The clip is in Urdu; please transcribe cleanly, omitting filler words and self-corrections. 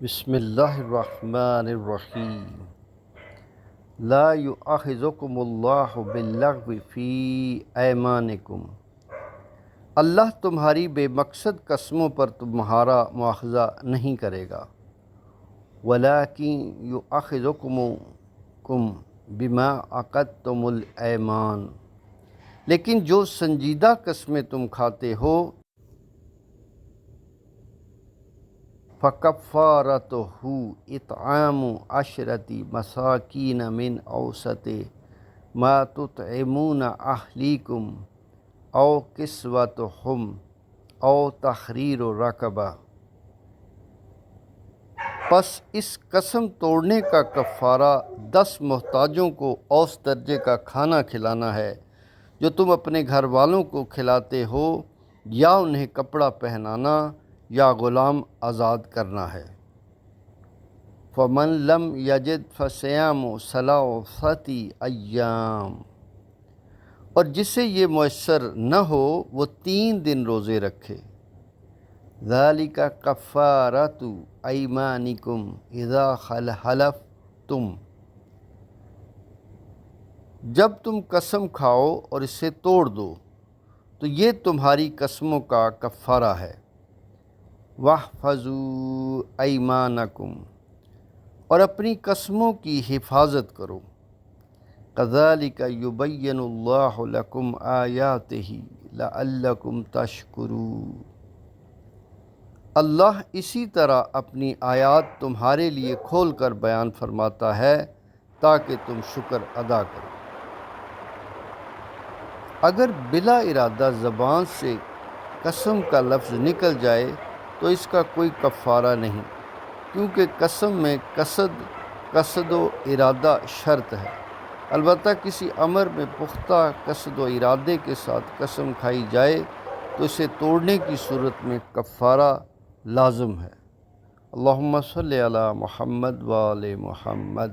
بسم اللہ الرحمن الرحیم لا یؤاخذکم اللہ باللغو فی ایمانکم، اللہ تمہاری بے مقصد قسموں پر تمہارا مواخذہ نہیں کرے گا، ولیکن یؤاخذکم بما عقدتم الایمان، لیکن جو سنجیدہ قسمیں تم کھاتے ہو فَكَفَّارَتُهُ إِطْعَامُ عَشْرَةِ مَسَاكِينَ مِنْ أَوْسَطِ مَا تُطْعِمُونَ أَهْلِيكُمْ أَوْ كِسْوَتُهُمْ أَوْ تَحْرِيرُ رَقَبَةٍ، پس اس قسم توڑنے کا کفارہ 10 محتاجوں کو اوسط درجے کا کھانا کھلانا ہے جو تم اپنے گھر والوں کو کھلاتے ہو، یا انہیں کپڑا پہنانا یا غلام آزاد کرنا ہے۔ فَمَن لَّمْ يَجِدْ فَصِيَامُ ثَلَاثَةِ أَيَّامٍ، اور جسے یہ میسر نہ ہو وہ 3 دن روزے رکھے۔ ذَلِكَ كَفَّارَةُ أَيْمَانِكُمْ إِذَا حَلَفْتُمْ، جب تم قسم کھاؤ اور اسے توڑ دو تو یہ تمہاری قسموں کا کفارہ ہے۔ وَاحْفَظُوا أَيْمَانَكُمْ، اور اپنی قسموں کی حفاظت کرو۔ كَذَلِكَ يُبَيِّنُ اللَّهُ لَكُمْ آيَاتِهِ لَعَلَّكُمْ تَشْكُرُونَ، اللہ اسی طرح اپنی آیات تمہارے لیے کھول کر بیان فرماتا ہے تاکہ تم شکر ادا کرو۔ اگر بلا ارادہ زبان سے قسم کا لفظ نکل جائے تو اس کا کوئی کفارہ نہیں، کیونکہ قسم میں قصد و ارادہ شرط ہے۔ البتہ کسی امر میں پختہ قصد و ارادے کے ساتھ قسم کھائی جائے تو اسے توڑنے کی صورت میں کفارہ لازم ہے۔ اللہم صلی علی محمد و آل محمد۔